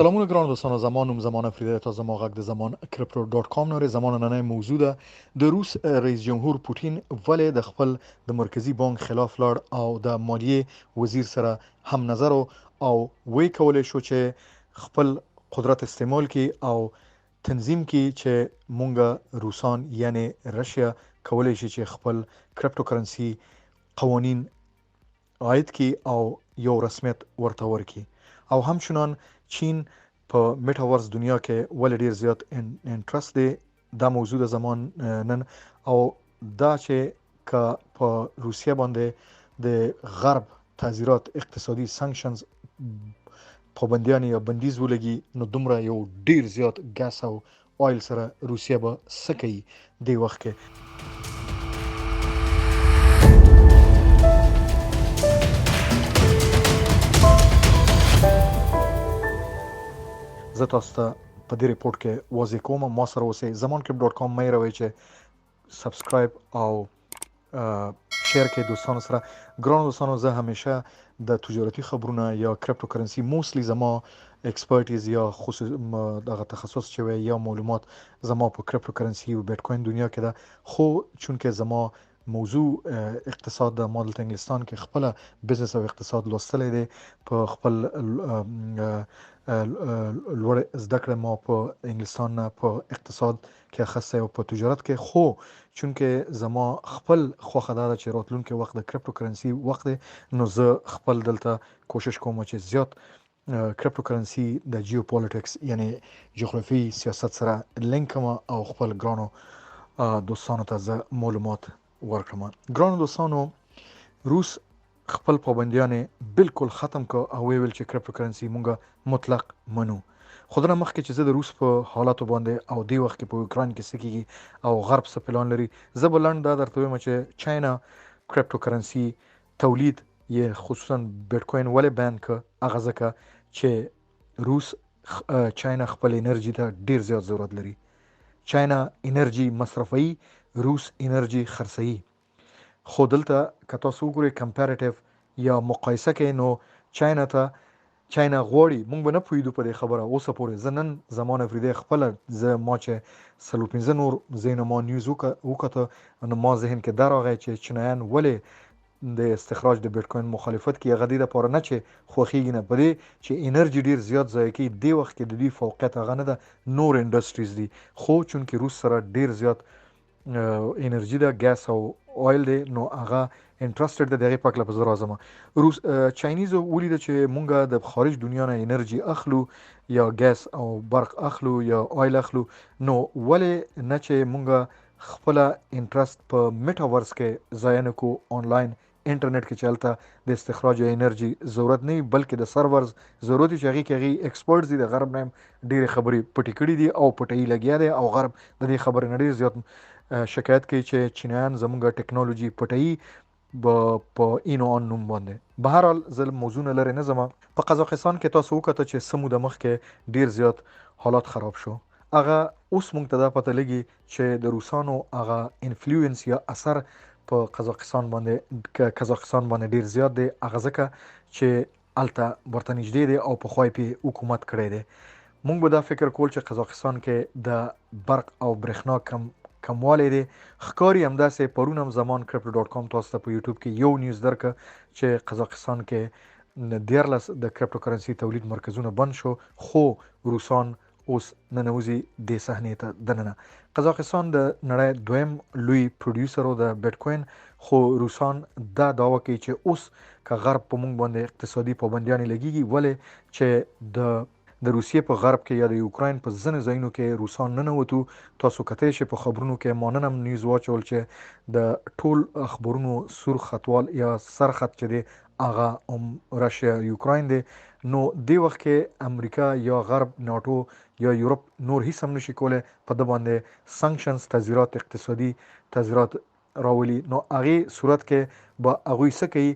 سلامونه ګران دوستانو، زمانم زمان فریده تا زمان غږ د زمان کریپټو ډاٹ کام نورې زمان نن موضوع ده د روس رئیس جمهور پوتین ولې د خپل د مرکزی بانک خلاف لړ او د مالیه وزیر سره هم نظر او وی کولای شو چې خپل قدرت استعمال کی او تنظیم کی چې مونږه روسان یعنی رشیا کولای شي چې خپل کریپټو کرنسی قوانین عاید کی او یو رسمیت ورته ورکی او همچنان چین په میټاورس دنیا کې ول ډیر زیات انټرست دی. دا موضوع د زمان نن او دا چې ک په روسیا باندې د غرب تعزیرات اقتصادي سانکشنز پابندیان یا بندیز ولګي نو دومره یو ډیر زیات ګاز او اویل سره روسیا به سکی دی وخت کې. زه تاسو ته په دې ریپورت کې واضح کوم ما سره اوسئ زمانکریپ.com مې راوي چې سبسکرایب او شیر کې دوستانو سره. ګران دوستانو، زه همیشه د تجارتي خبرونه یا کریپټو کرنسی موستلی زما ایکسپرټیز یا خصوص دغه تخصص چې وي یا معلومات زما په کریپټو کرنسی او بیت کوین دنیا کې ده، خو چونکه زما موضوع اقتصاد د ماډل انګلستان کې خپل بزنس او اقتصاد لوستلې دي په خپل لوړ زده کړه ما په انګلستان په اقتصاد کې اخیسته او په تجارت کې، خو چونکه زما خپل خوخه ده چې راتلونکي وخت د کریپټو کرنسی وخت نو زه خپل دلته کوشش کوم چې زیات کریپټو کرنسی د جیوپولیټکس یعنی جغرافي سیاست سره لینک او خپل ګرانو دوستانو ته زه معلومات ورکړم. ګرانو دوستانو، روس خپل پابندیان بالکل ختم کو او ویل چې کریپټو کرنسی مونږه مطلق منو. خودنه مخکې چې زه د روس په حالاتو باندې او دی وخت کې په اوکران کې سکیږي او غرب څه پلان لري، زه بلند دا درته وایم چې چاینا کریپټو کرنسی تولید یې خصوصا بیت کوین ولې بان ک هغه ځکه چې روس چاینا خپل انرژي ته ډیر زیات ضرورت لري. چاینا انرژي مصرفي، روس انرژي خرڅي. خو دلته که تاسو وګورئ کمپیریټیو یا مقایسه کې نو چاینا غواړي مونږ به نه پوهیدو په دې خبره اوسه پورې. زه نن زمانه فریده خپل زه ما چې 15 نور زینو ما نیوز وکړه نو ما ذهن کې دا راغی چې چینایان ولې د استخراج د بیت کوین مخالفت کې غدي د پاره نه چې خوخیږي نه پدې چې انرژي ډیر زیات ځای کې دی وخت کې د دې فوقیت هغه نه ده نور انډستریز دي، خو چونکه روس سره ډیر زیات انرژي ده ګاز او اویل دی نو هغه انټرستډ د دغه پاک لپاره راځم. روس چاینیز ولید چې مونږه د خارج دنیا نه انرژي اخلو یا ګاز او برق اخلو یا اویل اخلو، نو ولې نه چې مونږه خپل انټرست په میټاورس کې ځای نه کو آنلاین انټرنیټ کې چلته د استخراج انرژي ضرورت نه بلکې د سرورز ضرورت چې هغه کې ایکسپرټس دي د غرب نیم ډېر خبرې پټې کړې دي او پټې لګیا دي او غرب د دې خبرې نه ډېر زیات شکایت کوي چې چینایان زموږ ټیکنالوژي پټي په اینو ان نوم باندې. بهر حال زل موضوع نه لري نه زما په قزاقستان کې تاسو وکړه چې سمو د مخ کې ډیر زیات حالات خراب شو. هغه اوس مونږ ته دا پته لګي چې د روسانو هغه انفلوئنس یا اثر په قزاقستان باندې ډیر زیات دی، هغه ځکه چې الته ورته نږدې دی او په خوای په حکومت کړی دی. مونږ به دا فکر کول چې قزاقستان کې د برق او برېښنا کموالی دی. ښکاري همداسې پرون هم زمان کریپټو.com تاسو ته په یوټیوب کې یو نیوز درکه چې قزاقستان کې 14 د کریپټو کرنسی تولید مرکزونه بند شو، خو روسان اوس ننوزي د صحنې ته دننه. قزاقستان د نړۍ دویم لوی پروډوسر او د بیت کوین، خو روسان دا داوا کوي چې اوس که غرب په مونږ باندې اقتصادي پابندیان لګیږي ولې چې د روسیې په غرب کې یا د یوکراین په ځینو ځایونو کې روسان نه نوتو. تاسو کتئ چې په خبرونو کې ما نن هم نیوز واچول چې د ټول خبرونو سور خطوال یا سرخط چې دی هغه راشیا یوکراین دی. نو دی وخت کې امریکا یا غرب ناتو یا یورپ نور هیڅ هم نشي کولای په د باندې سانکشنز تعزیرات اقتصادي تعزیرات راولي. نو هغه صورت کې به هغوی څه کوي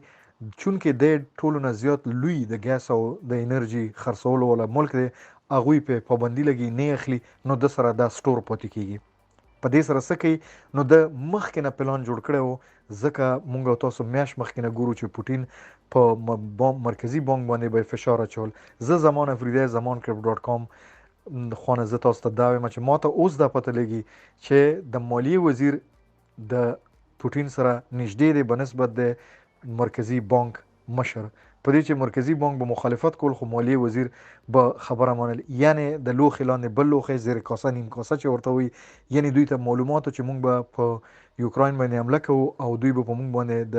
چونکه د ټولو نه زیات لوی د ګاز او د انرژي خرڅولو ولا ملک دی، هغوی په پابندي لګي نه اخلي نو د سره دا سٹور پاتې کیږي. په دې سره څه کوي نو د مخکې نه پلان جوړ کړی و، ځکه مونږ تاسو میاش مخکې نه ګورو چې پوټین په مرکزی بانک باندې به فشار اچول. زه زمان افریدی زمان crypto.com خوانه زه تاسو ته دا وایم چې ما ته اوس دا پته لګي چې د مالیې وزیر د پوټین سره نږدې دی بنسبت د مرکزی بانک مشر. په دې چې مرکزی بانک به مخالفت کول خو مالیې وزیر به خبره منل، یعنی د لوښي لاندې بل لوښی زیر کاسه نیم کاسه چې ورته وي، یعنی دوی ته معلوماتو چې موږ به په یوکراین باندې حمله کوو او دوی به په موږ باندې د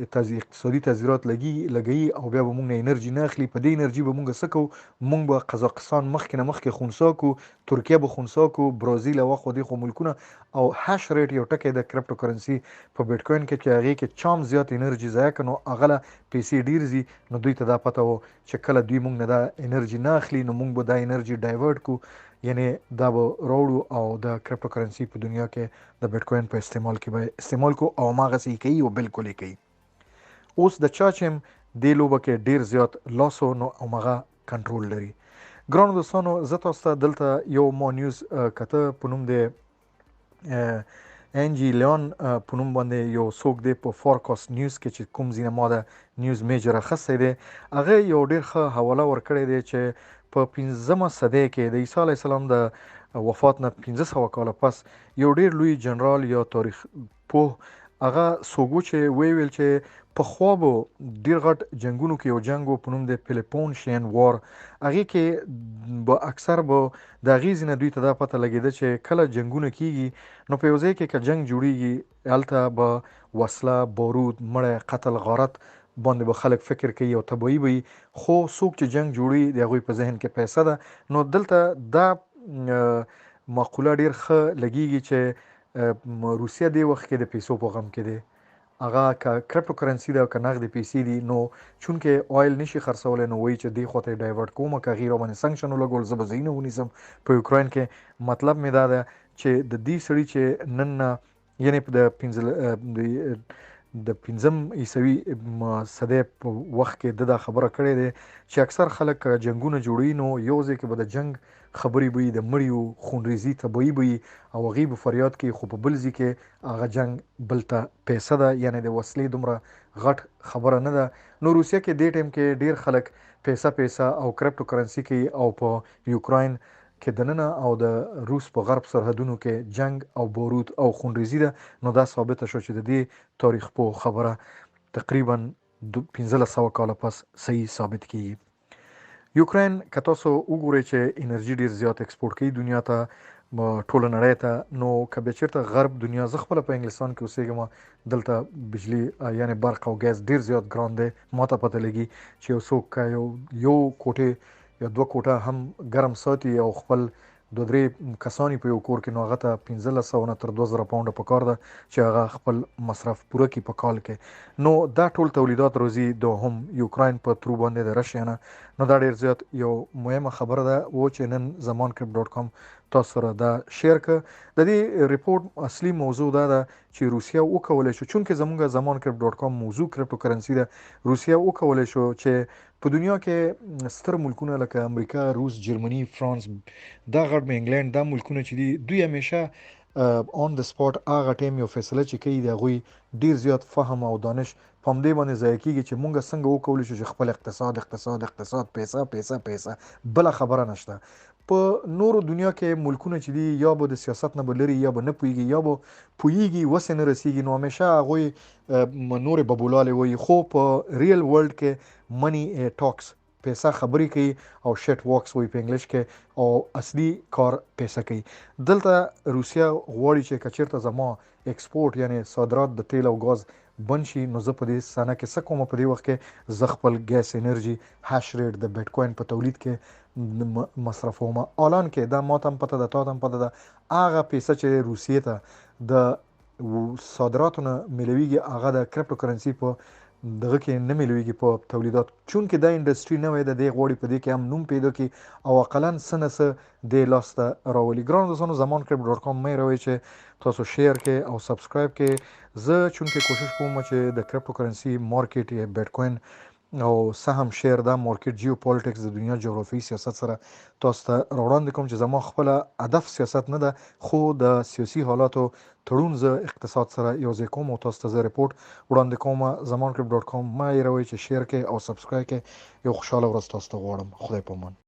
اقتصادي تذیرات لګوي او بیا به موږ نه انرژي نه اخلي. په دې انرژي به موږ څه کوو؟ موږ به قزاقستان مخکې خونسا کو، ترکیه به خونسا کو، برازیل او خو دې خو ملکونه. او هاش ریټ یو ټکی د کرپټو کرنسي په بیټ کوین کې چې هغې کې چام زیات انرژي ضایع کړو هغه له پیسې ډېر ځي، نو دوی ته دا پته و چې کله دوی موږ نه دا انرژي نه اخلي نو موږ به دا انرژي ډایورټ کو، یعنی دا به راوړو او د کرپټو کرنسي په دنیا کې د بیټ کوین په استعمال کې به استعمال کو او هماغسې یې کوي او بالکل یې کوي. اوس د چا چې دې لوبه کې ډیر زیات لاسو نو همغه کنټرول لري. ګرانو دوستانو زه تاسو ته دلته یو ما نیوز کته په نوم د انجی لیون په نوم باندې یو څوک دی په فورکاست نیوز کې چې کوم ځینه ما د نیوز میجر اخیستی دی، هغه یو ډیر ښه حواله ورکړی دی چې په 15مه صدۍ کې د عیسی علیه السلام د وفات نه 1500 کاله پس یو ډیر لوی جنرال یا تاریخ پوه هغه سوګو چې ویل چې پخوا به ډیر غټ جنگونو کې یو جنگ په نوم د پیلپونشین وار، هغې کې به اکثر به د هغې نه دوی ته دا پته لګېده چې کله جنگونه کیږي نو په یو ځای کې که جنگ جوړیږي هلته به وسله، بارود، مړی، قتل، غارت باندې به خلک فکر کوي او تباهي به وي، خو څوک چې جنگ جوړي د هغوی په ذهن کې پیسه ده. نو دلته دا مقوله ډیر ښه لګیږي چې روسیه دی وخت کې د پیسو په غم کې دی، هغه که کرپټو کرنسي ده او که نغدې پیسې دي، نو چونکې آیل نشي خرڅولی نو وایي چې دې خواته یې ډایورټ کوم که هغې راباندې سنکشن ولګول زه به ځایونه ونیسم په یوکراین کې. مطلب مې دا ده چې د دې سړي چې نن یعنی د 15 عیسوي صدۍ په وخت کې دا خبره کړې ده چې اکثر خلک جنگونه جوړوي نو یو ځای کې به د جنگ خبرې به وي، د مړیو خونریزي تباهي به وي او هغې به فریاد کوي، خو په بل ځای کې هغه جنگ بل ته پیسه ده، یعنی د وسلې دومره غټ خبره نه ده. نو روسیه کې دې ټایم کې ډیر خلک پیسه او کرپټو کرنسي کوي او په یوکراین کې دننه او د روس په غرب سرحدونو کې جنگ او بارود او خونریزي ده. نو دا ثابته شو چې د دې تاریخ په خبره تقریبا 1500 کاله پس صحیح ثابت کیږي. یوکراین که تاسو وګورئ چې انرژي ډیر زیات ایکسپورټ کوي دنیا ته، ټوله نړۍ ته، نو که بیا چېرته غرب دنیا، زه خپله په انګلستان کې اوسېږم، دلته بجلي یعنې برق او ګیس ډیر زیات ګران دی. ما ته پته لګي چې یو څوک که یو کوټې یا 2 کوټه هم ګرم ساتي او خپل 2-3 کسانی په یو کور کې، نو هغه ته 1500 نه تر 2000 پاونډه پکار ده چې هغه خپل مصرف پوره کړي په کال کې. نو دا ټول تولیدات روزي د هم یوکراین په ترو باندې د رشیا نه. نو دا ډیر زیات یو مهمه خبره ده و چې نن زمان کرپ.com تاسو سره دا شیر کړ. د دې ریپورت اصلي موضوع دا ده چې روسیه وکولی شو، چونکې زموږ زمان کرپ.com موضوع کرپټو کرنسي ده، روسیه وکولی شو چې په دنیا کې ستر ملکونه لکه امریکا، روس، جرمني، فرانس، دا غټ انګلند، دا ملکونه چې دي دوی همیشه اون د سپاټ هغه ټایم یو فیصله چې کوي د هغوی ډیر زیات فهم او دانش په همدې باندې ضایع کیږي چې مونږ څنګه وکولی شو چې خپل اقتصاد پیسه بله خبره نشته. په نورو دنیا کې ملکونه چې دي یا به د سیاست نه به لري یا به نه پوهیږي یا به پوهیږي وسې نه رسیږي، نو همیشه هغوی نورې ببولالې وایي، خو په ریل ورلډ کې منی ټاکس، پیسه خبرې کوي او شیټ واکس وایي په انګلیش کې، او اصلي کار پیسه کوي. دلته روسیه غواړي چې که چېرته زما ایکسپورټ یعنی صادرات د تیل او ګاز بند شي، نو زه په دې سنه کې څه کوم؟ په دې وخت کې زه خپل ګیس انرژي هاش ریټ د بیټ کوین په تولید کې مصرفوم. الان کې دا ما ته هم پته ده، تا ته هم پته ده، هغه پیسه چې روسیې ته د صادراتو نه میلویږي هغه د کرپټو کرنسي په دغه کې نه میلویږي په تولیدات، چونکې دا انډسټري نوی ده، دی غواړي په دې کې هم نوم پیدا کړي او اقلا څه نه څه دې لاسته راولي. ګرانو دوستانو زمان کرپ.com مې روي چې تاسو شیر کې او سبسکرایب کې. زه چونکې کوشش کوم چې د کرپټو کرنسي مارکیټ یا بیټ کوین او سهم شیر دا مارکیټ جیو پالیټکس د دنیا جغرافیایي سیاست سره تاسو ته راوړاندې کوم چې زما خپل هدف سیاست نه ده خو د سیاسي حالاتو تړون زه اقتصاد سره یوځای کوم او تاسو ته زه ریپورت وړاندې کوم زمانکلپ.com ما هیروئ چې شیر کې او سبسکرایب کې یو خوشاله ورځ تاسو ته غواړم خدای پامان